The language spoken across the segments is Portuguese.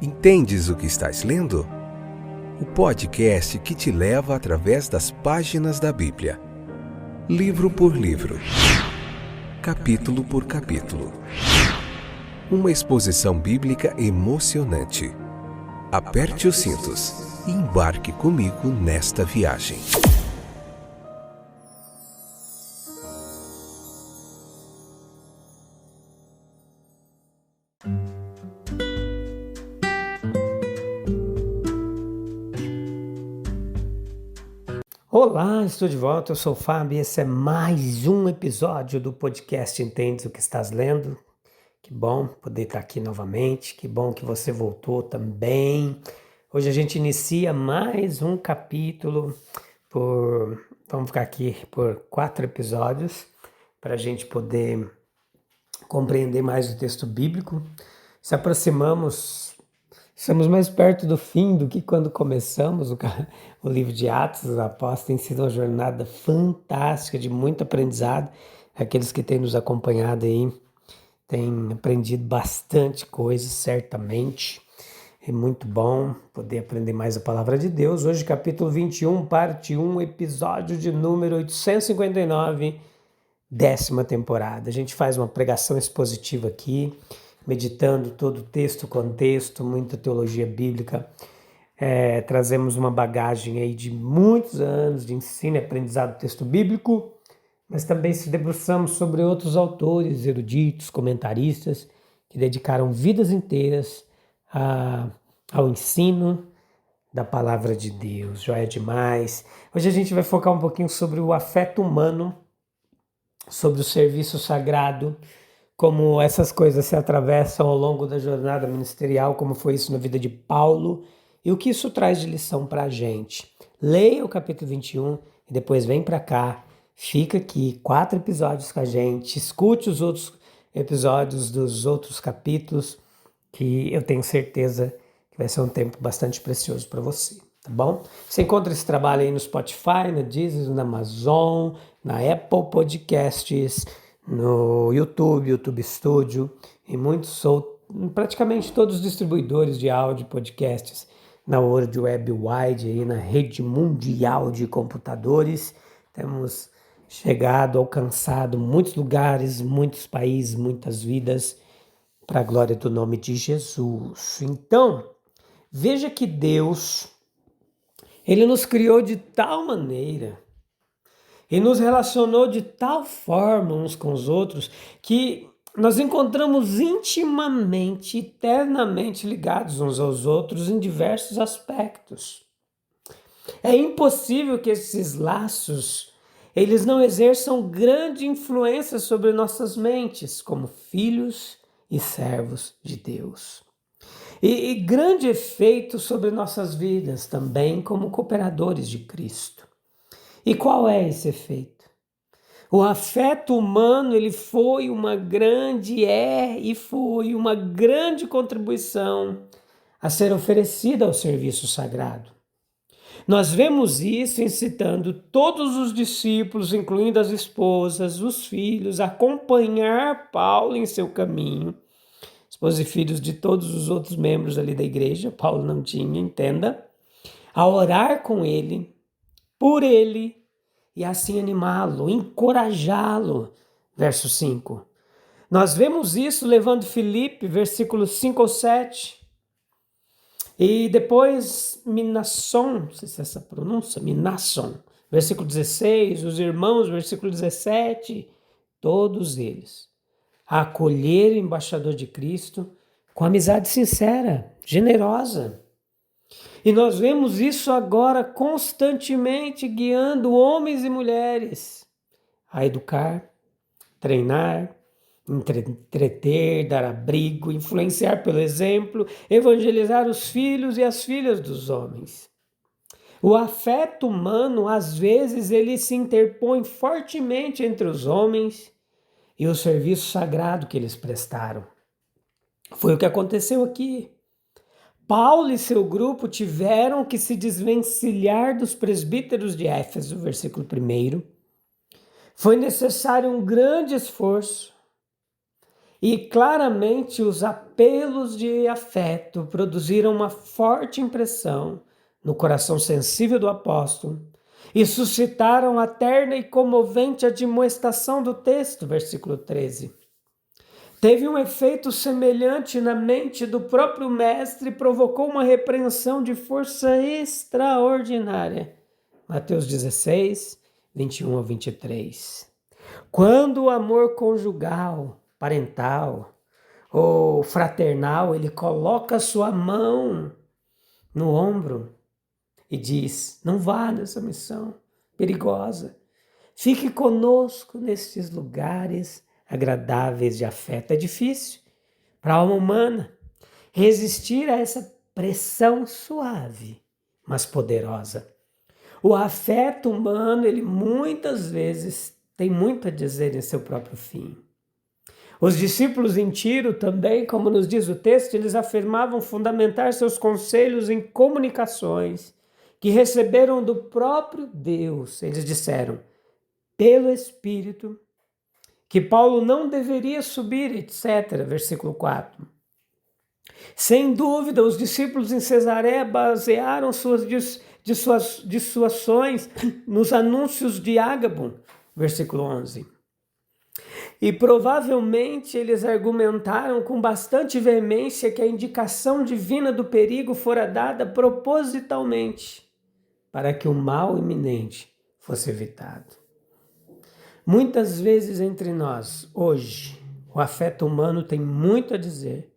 Entendes o que estás lendo? O podcast que te leva através das páginas da Bíblia, livro por livro, capítulo por capítulo. Uma exposição bíblica emocionante. Aperte os cintos e embarque comigo nesta viagem. Olá, estou de volta, eu sou o Fábio e esse é mais um episódio do podcast Entendes o que estás lendo. Que bom poder estar aqui novamente, que bom que você voltou também. Hoje a gente inicia mais um capítulo, vamos ficar aqui por 4 episódios, para a gente poder compreender mais o texto bíblico. Estamos mais perto do fim do que quando começamos o livro de Atos dos Apóstolos. Tem sido uma jornada fantástica, de muito aprendizado. Aqueles que têm nos acompanhado aí têm aprendido bastante coisa, certamente. É muito bom poder aprender mais a palavra de Deus. Hoje, capítulo 21, parte 1, episódio de número 859, 10ª temporada. A gente faz uma pregação expositiva aqui, meditando todo o texto, contexto, muita teologia bíblica. Trazemos uma bagagem aí de muitos anos de ensino e aprendizado do texto bíblico, mas também se debruçamos sobre outros autores, eruditos, comentaristas, que dedicaram vidas inteiras ao ensino da palavra de Deus. Joia demais! Hoje a gente vai focar um pouquinho sobre o afeto humano, sobre o serviço sagrado, como essas coisas se atravessam ao longo da jornada ministerial, como foi isso na vida de Paulo, e o que isso traz de lição para a gente. Leia o capítulo 21 e depois vem para cá, fica aqui, 4 episódios com a gente, escute os outros episódios dos outros capítulos, que eu tenho certeza que vai ser um tempo bastante precioso para você, tá bom? Você encontra esse trabalho aí no Spotify, na Deezer, na Amazon, na Apple Podcasts, no YouTube Studio e praticamente todos os distribuidores de áudio e podcasts na World Web Wide, aí na rede mundial de computadores. Temos alcançado muitos lugares, muitos países, muitas vidas, para a glória do nome de Jesus. Então, veja que Deus, Ele nos criou de tal maneira e nos relacionou de tal forma uns com os outros que nós encontramos intimamente, eternamente ligados uns aos outros em diversos aspectos. É impossível que esses laços eles não exerçam grande influência sobre nossas mentes como filhos e servos de Deus. E grande efeito sobre nossas vidas também como cooperadores de Cristo. E qual é esse efeito? O afeto humano ele foi uma grande contribuição a ser oferecida ao serviço sagrado. Nós vemos isso incitando todos os discípulos, incluindo as esposas, os filhos, a acompanhar Paulo em seu caminho. Esposa e filhos de todos os outros membros ali da igreja, Paulo não tinha, entenda, a orar com ele, por ele, e assim animá-lo, encorajá-lo. Verso 5. Nós vemos isso levando Filipe, versículos 5 ou 7. E depois Minasson, não sei se é essa pronúncia, Minasson, versículo 16, os irmãos, versículo 17, todos eles a acolher o embaixador de Cristo com amizade sincera, generosa. E nós vemos isso agora constantemente guiando homens e mulheres a educar, treinar, entreter, dar abrigo, influenciar pelo exemplo, evangelizar os filhos e as filhas dos homens. O afeto humano, às vezes, ele se interpõe fortemente entre os homens e o serviço sagrado que eles prestaram. Foi o que aconteceu aqui. Paulo e seu grupo tiveram que se desvencilhar dos presbíteros de Éfeso, versículo 1. Foi necessário um grande esforço. E claramente os apelos de afeto produziram uma forte impressão no coração sensível do apóstolo e suscitaram a terna e comovente admoestação do texto, versículo 13. Teve um efeito semelhante na mente do próprio mestre e provocou uma repreensão de força extraordinária. Mateus 16, 21 a 23. Quando o amor conjugal, parental ou fraternal, ele coloca sua mão no ombro e diz: não vá nessa missão perigosa. Fique conosco nestes lugares agradáveis de afeto. É difícil para a alma humana resistir a essa pressão suave, mas poderosa. O afeto humano, ele muitas vezes tem muito a dizer em seu próprio fim. Os discípulos em Tiro também, como nos diz o texto, eles afirmavam fundamentar seus conselhos em comunicações que receberam do próprio Deus. Eles disseram, pelo Espírito, que Paulo não deveria subir, etc. Versículo 4. Sem dúvida, os discípulos em Cesareia basearam suas dissuasões nos anúncios de Ágabo, versículo 11. E provavelmente eles argumentaram com bastante veemência que a indicação divina do perigo fora dada propositalmente para que o mal iminente fosse evitado. Muitas vezes entre nós, hoje, o afeto humano tem muito a dizer,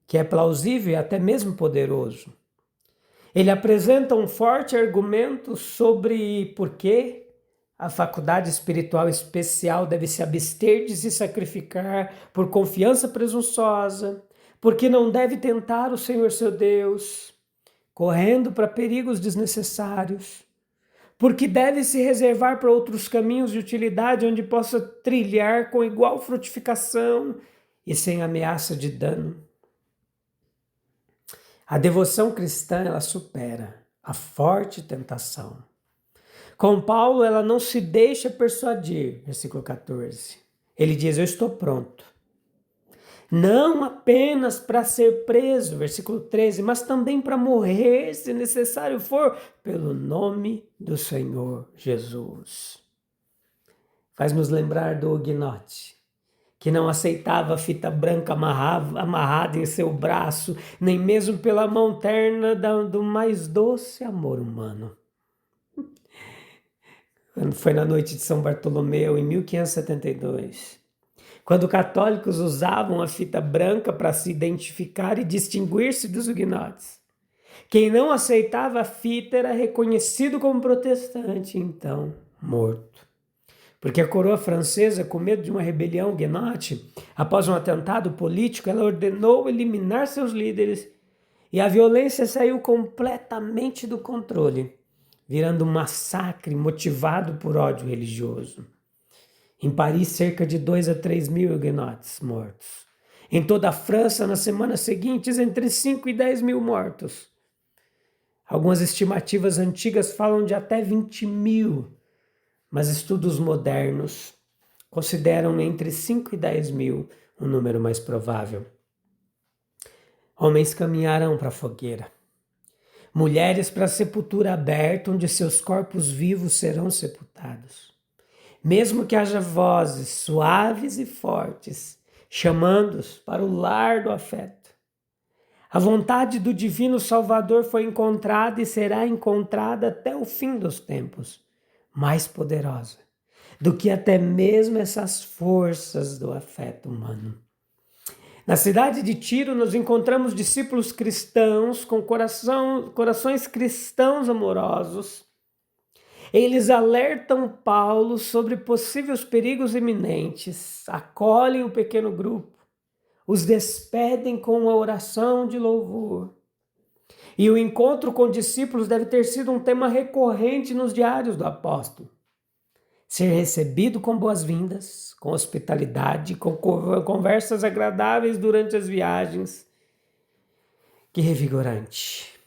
que é plausível e até mesmo poderoso. Ele apresenta um forte argumento sobre por que a faculdade espiritual especial deve se abster de se sacrificar por confiança presunçosa, porque não deve tentar o Senhor seu Deus, correndo para perigos desnecessários, porque deve se reservar para outros caminhos de utilidade onde possa trilhar com igual frutificação e sem ameaça de dano. A devoção cristã, ela supera a forte tentação. Com Paulo, ela não se deixa persuadir, versículo 14. Ele diz, eu estou pronto. Não apenas para ser preso, versículo 13, mas também para morrer, se necessário for, pelo nome do Senhor Jesus. Faz-nos lembrar do huguenote, que não aceitava a fita branca amarrada em seu braço, nem mesmo pela mão terna do mais doce amor humano. Foi na noite de São Bartolomeu, em 1572, quando católicos usavam a fita branca para se identificar e distinguir-se dos huguenotes. Quem não aceitava a fita era reconhecido como protestante, então morto. Porque a coroa francesa, com medo de uma rebelião huguenote, após um atentado político, ela ordenou eliminar seus líderes e a violência saiu completamente do controle, virando um massacre motivado por ódio religioso. Em Paris, cerca de 2 a 3 mil huguenotes mortos. Em toda a França, nas semanas seguintes, entre 5 e 10 mil mortos. Algumas estimativas antigas falam de até 20 mil, mas estudos modernos consideram entre 5 e 10 mil um número mais provável. Homens caminharão para a fogueira. Mulheres para a sepultura aberta, onde seus corpos vivos serão sepultados. Mesmo que haja vozes suaves e fortes, chamando-os para o lar do afeto. A vontade do Divino Salvador foi encontrada e será encontrada até o fim dos tempos, mais poderosa do que até mesmo essas forças do afeto humano. Na cidade de Tiro, nós encontramos discípulos cristãos com corações cristãos amorosos. Eles alertam Paulo sobre possíveis perigos iminentes, acolhem o pequeno grupo, os despedem com uma oração de louvor. E o encontro com discípulos deve ter sido um tema recorrente nos diários do apóstolo. Ser recebido com boas-vindas, com hospitalidade, com conversas agradáveis durante as viagens. Que revigorante!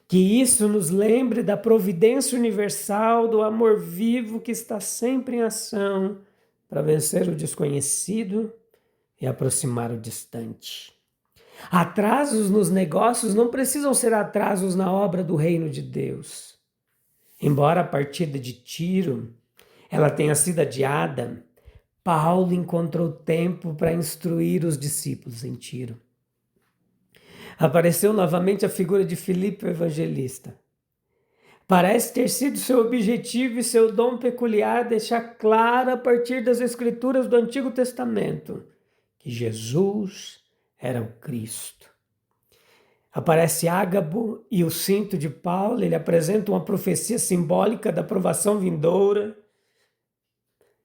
Que isso nos lembre da providência universal, do amor vivo que está sempre em ação para vencer o desconhecido e aproximar o distante. Atrasos nos negócios não precisam ser atrasos na obra do reino de Deus. Embora a partida de Tiro ela tenha sido adiada, Paulo encontrou tempo para instruir os discípulos em Tiro. Apareceu novamente a figura de Filipe, o evangelista. Parece ter sido seu objetivo e seu dom peculiar deixar claro a partir das escrituras do Antigo Testamento que Jesus era o Cristo. Aparece Ágabo e o cinto de Paulo, ele apresenta uma profecia simbólica da aprovação vindoura.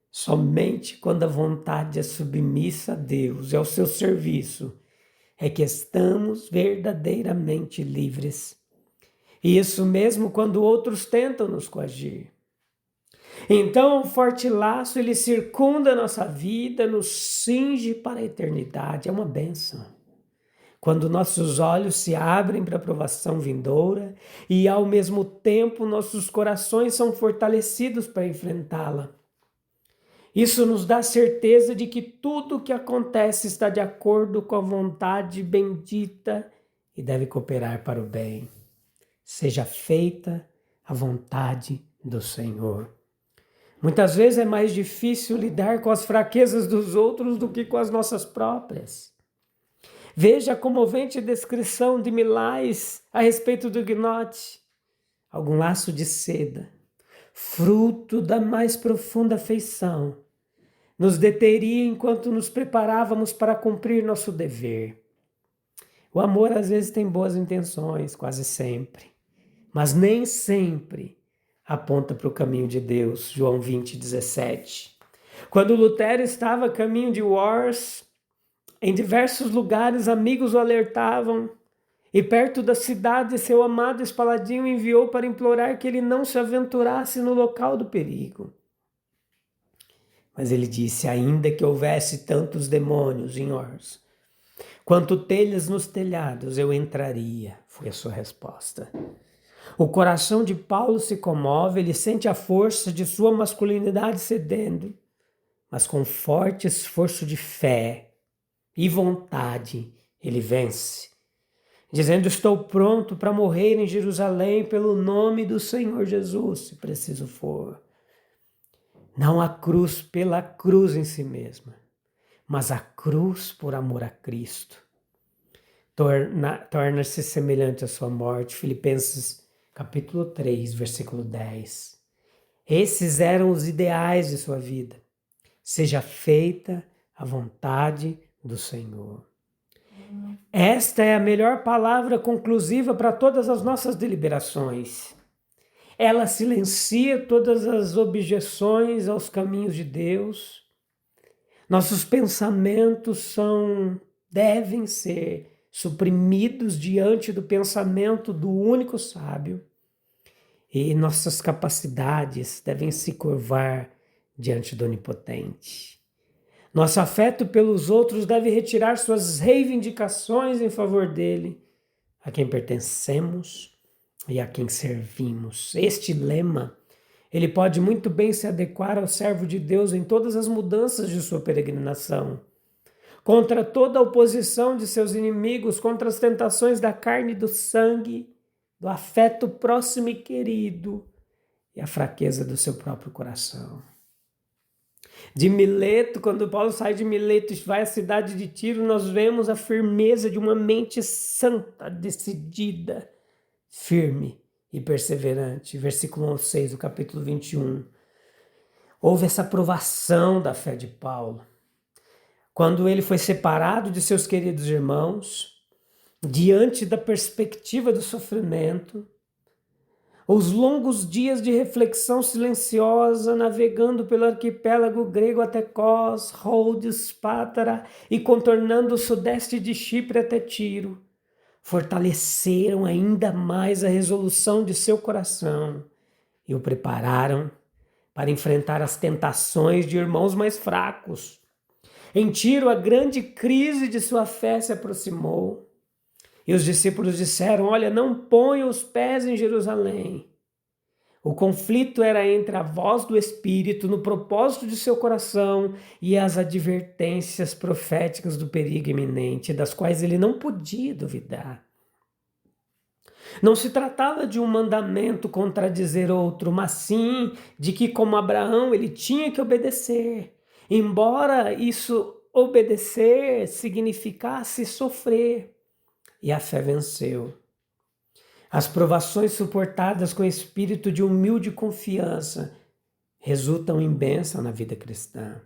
Somente quando a vontade é submissa a Deus e ao seu serviço é que estamos verdadeiramente livres. E isso mesmo quando outros tentam nos coagir. Então, um forte laço, ele circunda a nossa vida, nos cinge para a eternidade. É uma bênção. Quando nossos olhos se abrem para a aprovação vindoura e, ao mesmo tempo, nossos corações são fortalecidos para enfrentá-la. Isso nos dá certeza de que tudo o que acontece está de acordo com a vontade bendita e deve cooperar para o bem. Seja feita a vontade do Senhor. Muitas vezes é mais difícil lidar com as fraquezas dos outros do que com as nossas próprias. Veja a comovente descrição de Milais a respeito do gnote. Algum laço de seda, fruto da mais profunda afeição, nos deteria enquanto nos preparávamos para cumprir nosso dever. O amor às vezes tem boas intenções, quase sempre, mas nem sempre aponta para o caminho de Deus. João 20:17. Quando Lutero estava a caminho de Worms, em diversos lugares amigos o alertavam, e perto da cidade seu amado Espaladinho enviou para implorar que ele não se aventurasse no local do perigo. Mas ele disse: ainda que houvesse tantos demônios em Worms, quanto telhas nos telhados, eu entraria, foi a sua resposta. O coração de Paulo se comove, ele sente a força de sua masculinidade cedendo, mas com forte esforço de fé e vontade, ele vence, dizendo: estou pronto para morrer em Jerusalém pelo nome do Senhor Jesus, se preciso for. Não a cruz pela cruz em si mesma, mas a cruz por amor a Cristo. Torna-se semelhante à sua morte. Filipenses capítulo 3, versículo 10. Esses eram os ideais de sua vida. Seja feita a vontade do Senhor. Esta é a melhor palavra conclusiva para todas as nossas deliberações. Ela silencia todas as objeções aos caminhos de Deus. Nossos pensamentos devem ser suprimidos diante do pensamento do único sábio. E nossas capacidades devem se curvar diante do Onipotente. Nosso afeto pelos outros deve retirar suas reivindicações em favor dele, a quem pertencemos e a quem servimos. Este lema, ele pode muito bem se adequar ao servo de Deus em todas as mudanças de sua peregrinação, contra toda a oposição de seus inimigos, contra as tentações da carne e do sangue, do afeto próximo e querido e a fraqueza do seu próprio coração. De Mileto, quando Paulo sai de Mileto e vai à cidade de Tiro, nós vemos a firmeza de uma mente santa, decidida, firme e perseverante. Versículo 6 do capítulo 21. Houve essa aprovação da fé de Paulo. Quando ele foi separado de seus queridos irmãos, diante da perspectiva do sofrimento, os longos dias de reflexão silenciosa, navegando pelo arquipélago grego até Kos, Rhodes, Pátara e contornando o sudeste de Chipre até Tiro, fortaleceram ainda mais a resolução de seu coração e o prepararam para enfrentar as tentações de irmãos mais fracos. Em Tiro, a grande crise de sua fé se aproximou. E os discípulos disseram: olha, não ponha os pés em Jerusalém. O conflito era entre a voz do Espírito no propósito de seu coração e as advertências proféticas do perigo iminente, das quais ele não podia duvidar. Não se tratava de um mandamento contradizer outro, mas sim de que, como Abraão, ele tinha que obedecer, embora isso obedecer significasse sofrer. E a fé venceu. As provações suportadas com espírito de humilde confiança resultam em bênção na vida cristã.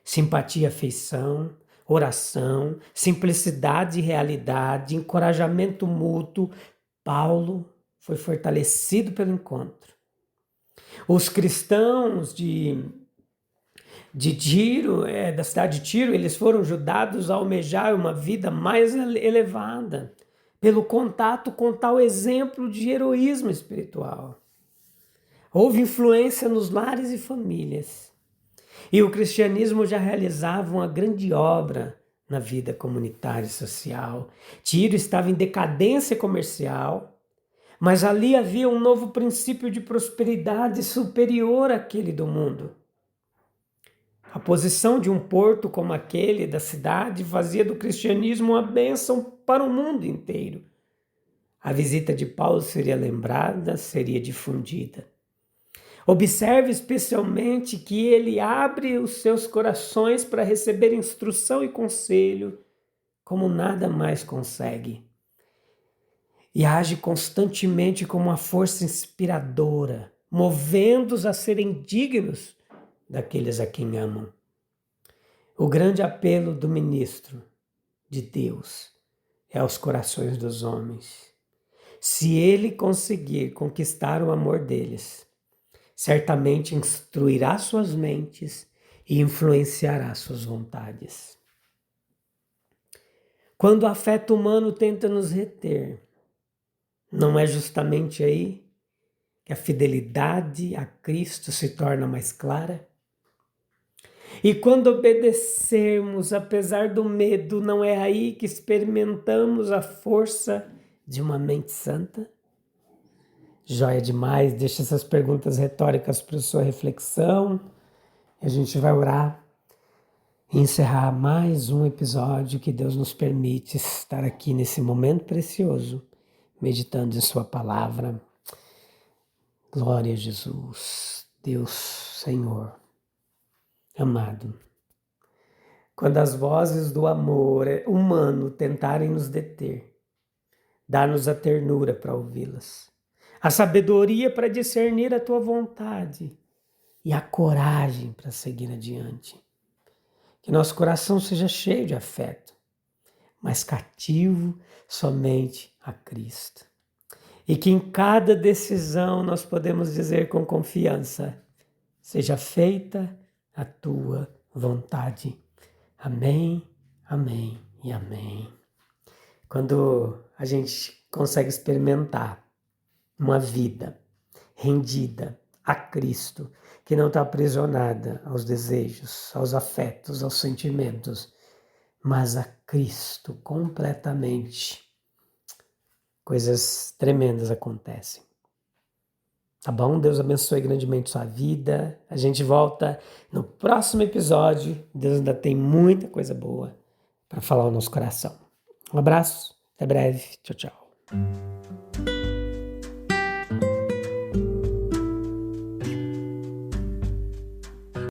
Simpatia, afeição, oração, simplicidade e realidade, encorajamento mútuo. Paulo foi fortalecido pelo encontro. Os cristãos de Tiro, da cidade de Tiro, eles foram ajudados a almejar uma vida mais elevada pelo contato com tal exemplo de heroísmo espiritual. Houve influência nos lares e famílias. E o cristianismo já realizava uma grande obra na vida comunitária e social. Tiro estava em decadência comercial, mas ali havia um novo princípio de prosperidade superior àquele do mundo. A posição de um porto como aquele da cidade fazia do cristianismo uma bênção para o mundo inteiro. A visita de Paulo seria lembrada, seria difundida. Observe especialmente que ele abre os seus corações para receber instrução e conselho, como nada mais consegue. E age constantemente como uma força inspiradora, movendo-os a serem dignos daqueles a quem amam. O grande apelo do ministro de Deus é aos corações dos homens. Se ele conseguir conquistar o amor deles, certamente instruirá suas mentes e influenciará suas vontades. Quando o afeto humano tenta nos reter, não é justamente aí que a fidelidade a Cristo se torna mais clara? E quando obedecermos, apesar do medo, não é aí que experimentamos a força de uma mente santa? Joia demais, deixa essas perguntas retóricas para a sua reflexão. A gente vai orar e encerrar mais um episódio que Deus nos permite estar aqui nesse momento precioso, meditando em sua palavra. Glória a Jesus, Deus Senhor amado. Quando as vozes do amor humano tentarem nos deter, dá-nos a ternura para ouvi-las, a sabedoria para discernir a tua vontade e a coragem para seguir adiante. Que nosso coração seja cheio de afeto, mas cativo somente a Cristo. E que em cada decisão nós podemos dizer com confiança: seja feita a tua vontade. Amém, amém e amém. Quando a gente consegue experimentar uma vida rendida a Cristo, que não está aprisionada aos desejos, aos afetos, aos sentimentos, mas a Cristo completamente, coisas tremendas acontecem. Tá bom? Deus abençoe grandemente sua vida. A gente volta no próximo episódio. Deus ainda tem muita coisa boa para falar ao nosso coração. Um abraço, até breve. Tchau, tchau.